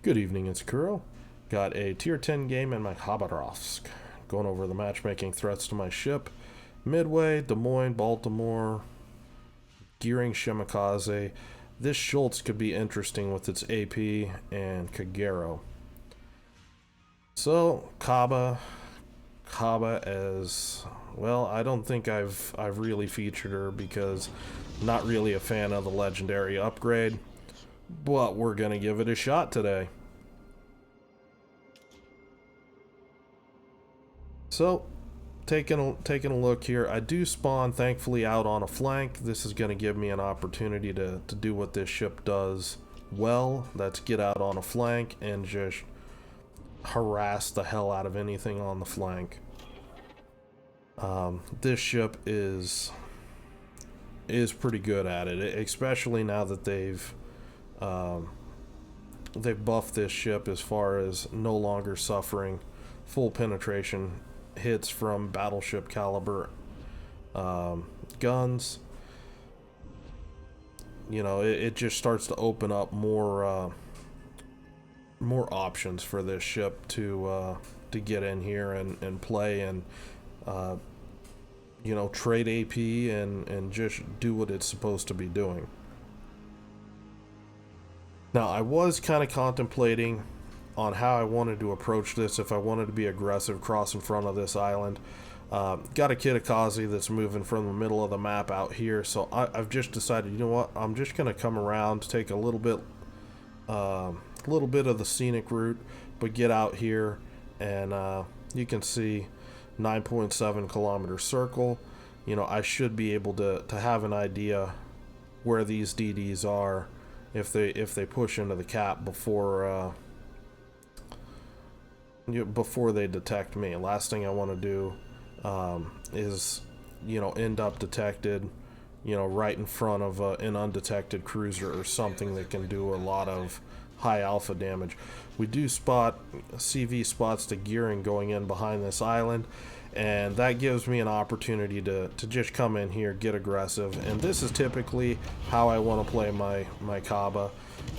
Good evening, it's Kuro. Got a tier 10 game in my Khabarovsk. Going over the matchmaking threats to my ship. Midway, Des Moines, Baltimore, Gearing, Shimakaze. This Schultz could be interesting with its AP and Kagero. So, Kaba as well, I don't think I've really featured her because not really a fan of the legendary upgrade. But we're gonna give it a shot today. So, taking a look here, I do spawn thankfully out on a flank. This is going to give me an opportunity to do what this ship does well. That's get out on a flank and just harass the hell out of anything on the flank. This ship is pretty good at it, especially now that they've buffed this ship as far as no longer suffering full penetration hits from battleship caliber guns. You know, it just starts to open up more options for this ship to get in here and play and you know, trade AP and just do what it's supposed to be doing. Now, I was kind of contemplating on how I wanted to approach this, if I wanted to be aggressive, cross in front of this island. Got a Khabarovsk that's moving from the middle of the map out here, so I've just decided, you know what, I'm just going to come around, take a little bit of the scenic route, but get out here, and you can see 9.7 kilometer circle. You know, I should be able to have an idea where these DDs are if they push into the cap before they detect me. Last thing I want to do is, you know, end up detected, you know, right in front of an undetected cruiser or something that can do a lot of high alpha damage. We do spot CV spots to gearing going in behind this island, and that gives me an opportunity to just come in here, get aggressive. And this is typically how I want to play my Kaba.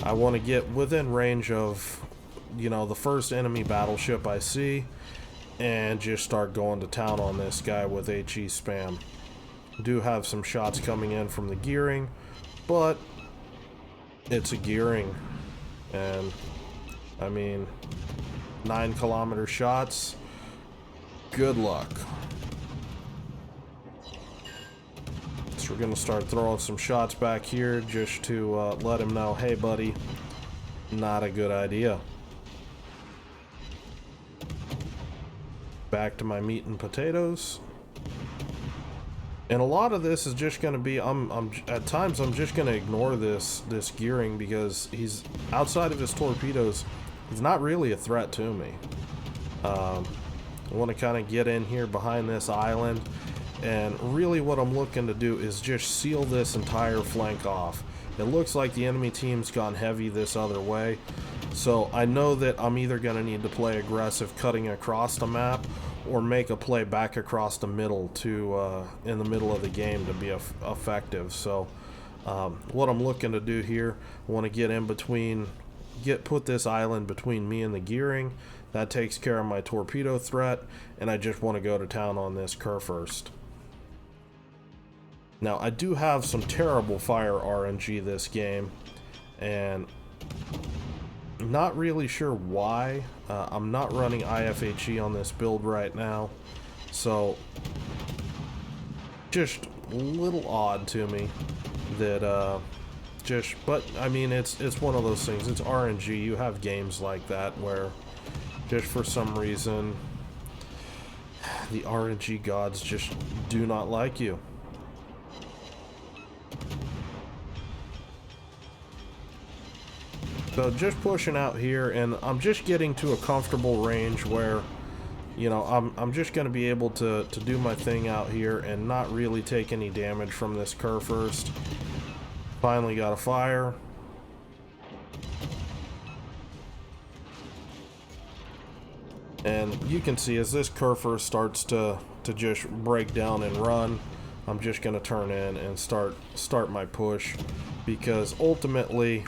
I want to get within range of, you know, the first enemy battleship I see and just start going to town on this guy with HE spam. Do have some shots coming in from the gearing, but it's a gearing, and I mean, 9 kilometer shots, good luck. So we're gonna start throwing some shots back here just to let him know, hey buddy, not a good idea. Back to my meat and potatoes, and a lot of this is just going to be at times I'm just going to ignore this gearing because he's outside of his torpedoes. He's not really a threat to me. I want to kind of get in here behind this island, and really what I'm looking to do is just seal this entire flank off. It looks like the enemy team's gone heavy this other way, so I know that I'm either going to need to play aggressive cutting across the map or make a play back across the middle to in the middle of the game to be effective. So what I'm looking to do here, I want to get in between, put this island between me and the gearing. That takes care of my torpedo threat, and I just want to go to town on this Khabarovsk. Now, I do have some terrible fire RNG this game, and not really sure why. I'm not running IFHE on this build right now, so just a little odd to me that but I mean, it's one of those things. It's RNG. You have games like that where just for some reason the RNG gods just do not like you. So just pushing out here, and I'm just getting to a comfortable range where, you know, I'm just going to be able to do my thing out here and not really take any damage from this Khabarovsk. Finally got a fire. And you can see as this Khabarovsk starts to just break down and run, I'm just going to turn in and start my push, because ultimately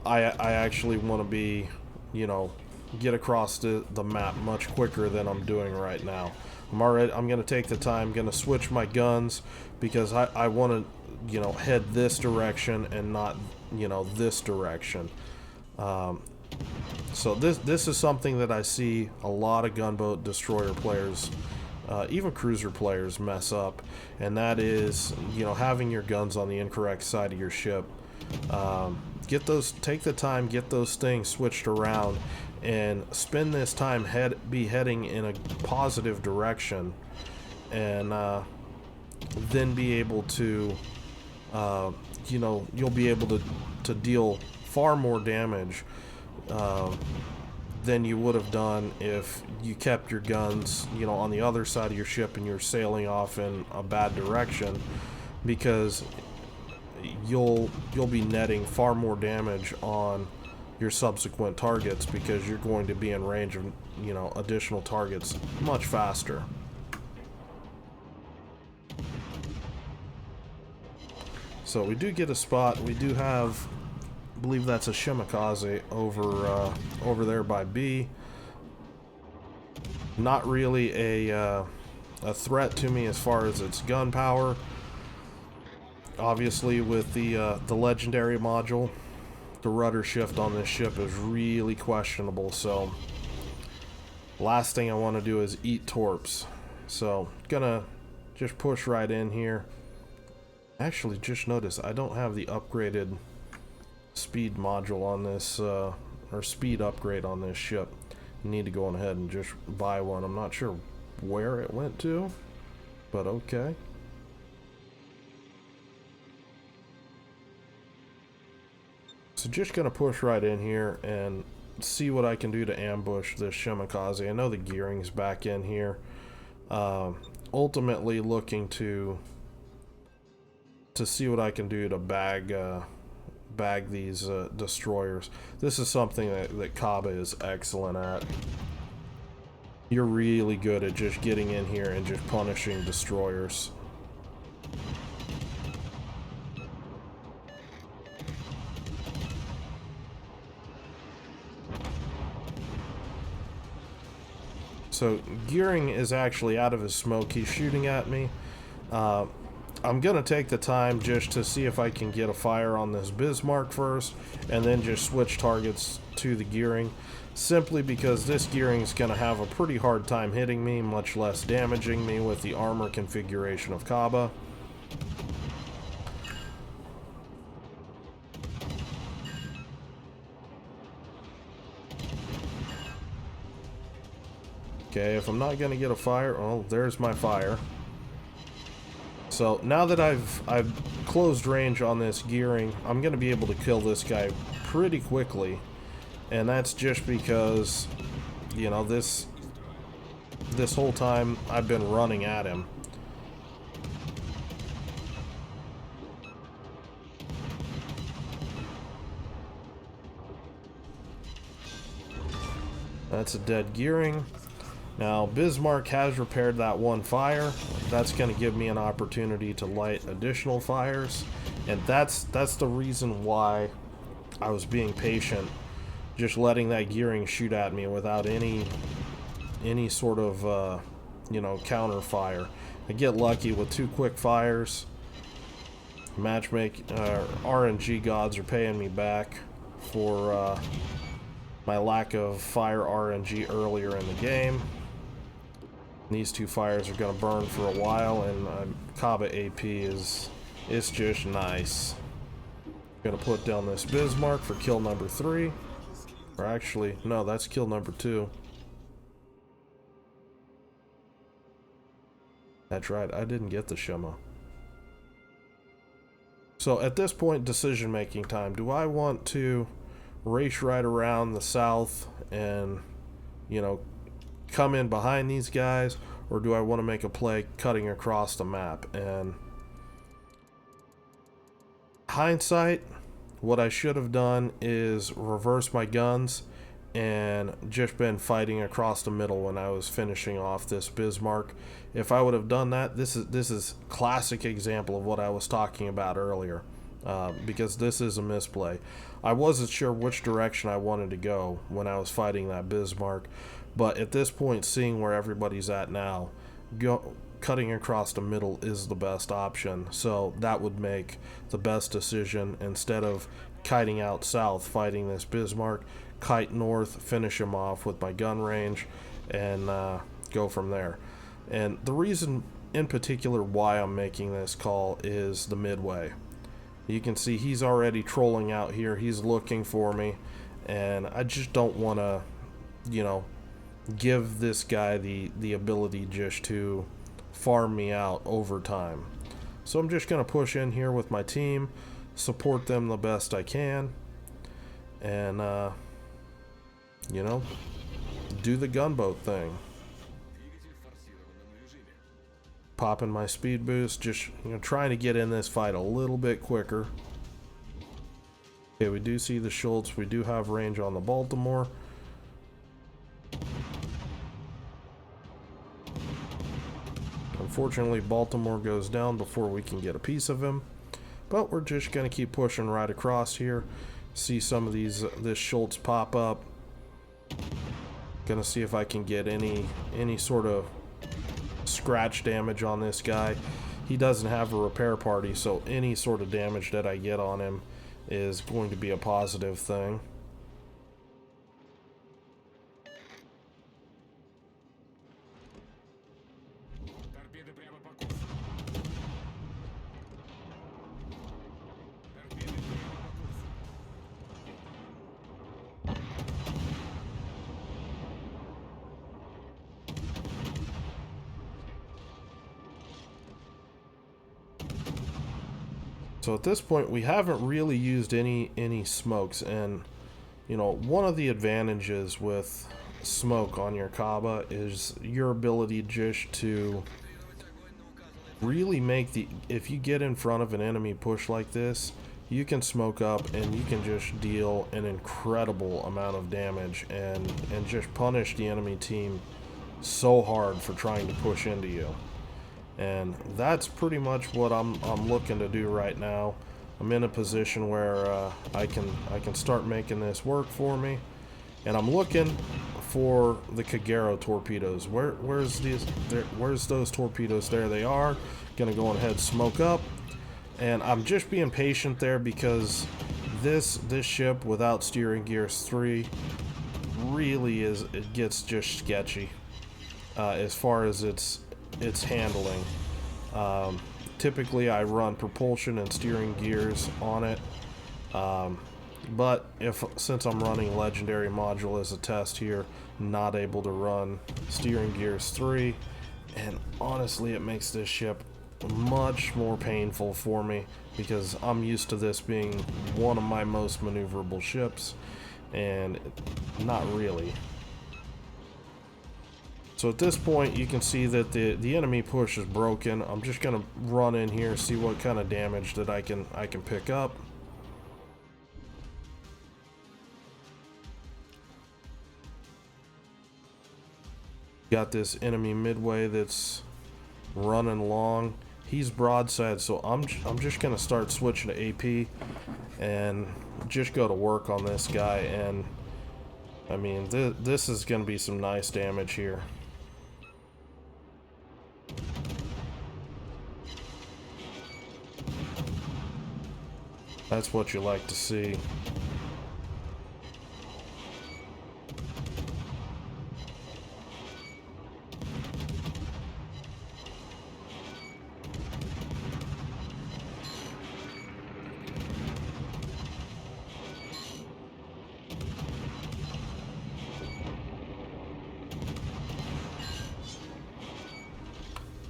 I actually want to be, you know, get across the map much quicker than I'm doing right now. I'm gonna take the time, gonna switch my guns because I want to, you know, head this direction and not, you know, this direction. So this is something that I see a lot of gunboat destroyer players, even cruiser players, mess up, and that is, you know, having your guns on the incorrect side of your ship. Take the time, get those things switched around, and spend this time heading in a positive direction, and then be able to, you know, you'll be able to deal far more damage than you would have done if you kept your guns, you know, on the other side of your ship and you're sailing off in a bad direction, because you'll be netting far more damage on your subsequent targets because you're going to be in range of, you know, additional targets much faster. So we do get a spot. We do have, I believe that's a Shimakaze over there by B. Not really a threat to me as far as its gun power. Obviously, with the legendary module, the rudder shift on this ship is really questionable. So last thing I want to do is eat torps. So gonna just push right in here. Actually, just noticed I don't have the upgraded speed module on this, or speed upgrade on this ship. Need to go on ahead and just buy one. I'm not sure where it went to, but okay. So just gonna push right in here and see what I can do to ambush this Shimakaze. I know the gearing's back in here. Ultimately looking to see what I can do to bag these destroyers. This is something that Kaba is excellent at. You're really good at just getting in here and just punishing destroyers. So Gearing is actually out of his smoke. He's shooting at me. I'm gonna take the time just to see if I can get a fire on this Bismarck first, and then just switch targets to the Gearing, simply because this Gearing is gonna have a pretty hard time hitting me, much less damaging me with the armor configuration of Kaba. Okay, if I'm not gonna get a fire, oh, there's my fire. So now that I've closed range on this Gearing, I'm going to be able to kill this guy pretty quickly, and that's just because, you know, this whole time I've been running at him. That's a dead Gearing. Now, Bismarck has repaired that one fire. That's going to give me an opportunity to light additional fires. And that's the reason why I was being patient, just letting that Gearing shoot at me without any sort of, you know, counter fire. I get lucky with 2 quick fires. RNG gods are paying me back for my lack of fire RNG earlier in the game. These 2 fires are going to burn for a while, and Kaba AP is just nice. Going to put down this Bismarck for kill number 3. Or actually, no, that's kill number 2. That's right, I didn't get the Shima. So at this point, decision making time. Do I want to race right around the south and, you know, come in behind these guys, or do I want to make a play cutting across the map? And hindsight, what I should have done is reverse my guns and just been fighting across the middle when I was finishing off this Bismarck. If I would have done that, this is classic example of what I was talking about earlier. because this is a misplay. I wasn't sure which direction I wanted to go when I was fighting that Bismarck, but at this point, seeing where everybody's at now, cutting across the middle is the best option. So that would make the best decision. Instead of kiting out south fighting this Bismarck, kite north, finish him off with my gun range, and go from there. And the reason in particular why I'm making this call is the midway. You can see he's already trolling out here. He's looking for me, and I just don't want to, you know, give this guy the ability just to farm me out over time. So I'm just going to push in here with my team, support them the best I can, and, you know, do the gunboat thing. Popping my speed boost, just trying to get in this fight a little bit quicker. Okay, we do see the Schultz. We do have range on the Baltimore. Unfortunately, Baltimore goes down before we can get a piece of him. But we're just going to keep pushing right across here. See some of this Schultz pop up. Gonna see if I can get any sort of scratch damage on this guy. He doesn't have a repair party, so any sort of damage that I get on him is going to be a positive thing. So at this point, we haven't really used any smokes, and one of the advantages with smoke on your Kaba is your ability just to really make if you get in front of an enemy push like this, you can smoke up and you can just deal an incredible amount of damage and just punish the enemy team so hard for trying to push into you. And that's pretty much what I'm looking to do right now. I'm in a position where I can start making this work for me, and I'm looking for the Kagero torpedoes. Where's those torpedoes? There they are. Gonna go ahead, smoke up, and I'm just being patient there because this ship without steering gears 3 really it gets just sketchy as far as its handling. Typically I run propulsion and steering gears on it, but since I'm running legendary module as a test here, not able to run steering gears 3, and honestly it makes this ship much more painful for me because I'm used to this being one of my most maneuverable ships, and not really. So at this point, you can see that the enemy push is broken. I'm just gonna run in here, see what kind of damage that I can pick up. Got this enemy midway that's running long. He's broadside, so I'm just gonna start switching to AP and just go to work on this guy. And I mean, this is gonna be some nice damage here. That's what you like to see.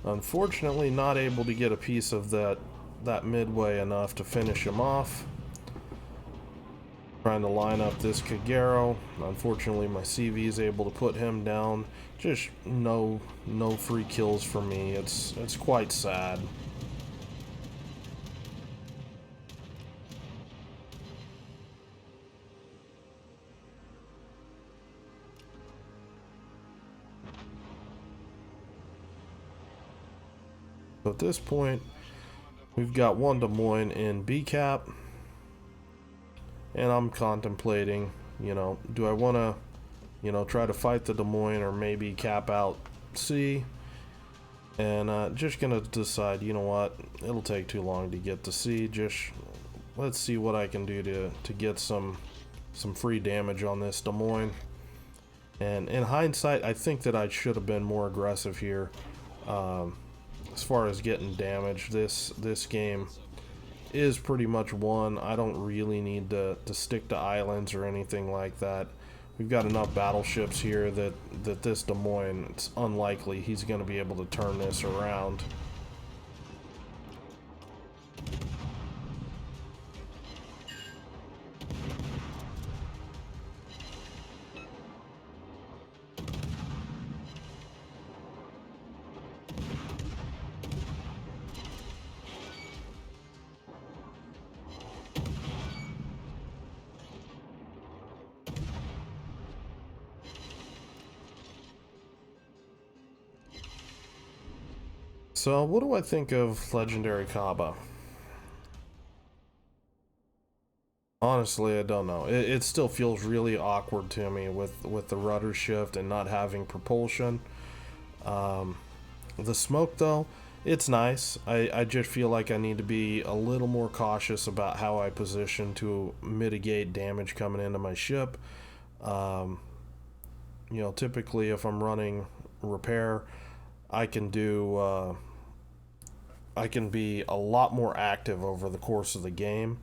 Unfortunately, not able to get a piece of that midway enough to finish him off. Trying to line up this Kagero. Unfortunately, my CV is able to put him down. Just no free kills for me. It's quite sad. So at this point, We've got one Des Moines in B cap, and I'm contemplating, do I want to, try to fight the Des Moines or maybe cap out C? And just gonna decide, you know what, it'll take too long to get to C. Just let's see what I can do to get some free damage on this Des Moines. And in hindsight, I think that I should have been more aggressive here. As far as getting damage, this game is pretty much won. I don't really need to stick to islands or anything like that. We've got enough battleships here that this Des Moines, it's unlikely he's going to be able to turn this around. So, what do I think of Legendary Kaba? Honestly, I don't know. It still feels really awkward to me with the rudder shift and not having propulsion. The smoke, though, it's nice. I just feel like I need to be a little more cautious about how I position to mitigate damage coming into my ship. Typically if I'm running repair, I can do... I can be a lot more active over the course of the game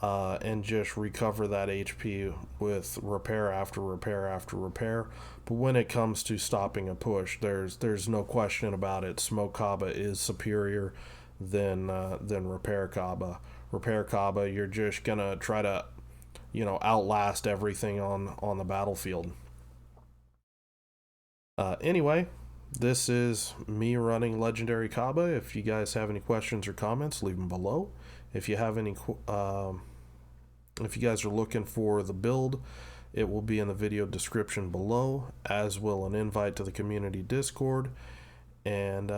and just recover that HP with repair after repair after repair. But when it comes to stopping a push, there's no question about it. Smoke Kaba is superior than Repair Kaba. Repair Kaba, you're just gonna try to outlast everything on the battlefield. Anyway, this is me running Legendary Kaba. If you guys have any questions or comments, leave them below. If you have any, if you guys are looking for the build, it will be in the video description below, as will an invite to the community Discord. And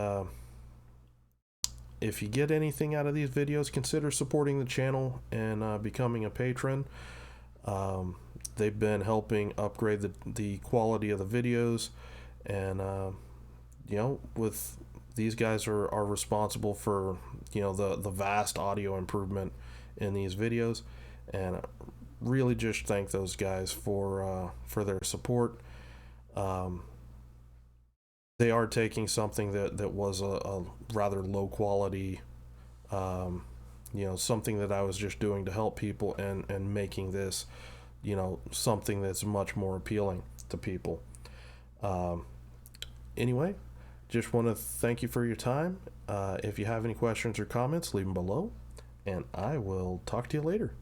if you get anything out of these videos, consider supporting the channel and becoming a patron. They've been helping upgrade the quality of the videos, and with these guys are responsible for the vast audio improvement in these videos, and really just thank those guys for their support. They are taking something that was a rather low quality, something that I was just doing to help people, and making this something that's much more appealing to people. Anyway, just want to thank you for your time. If you have any questions or comments, leave them below, and I will talk to you later.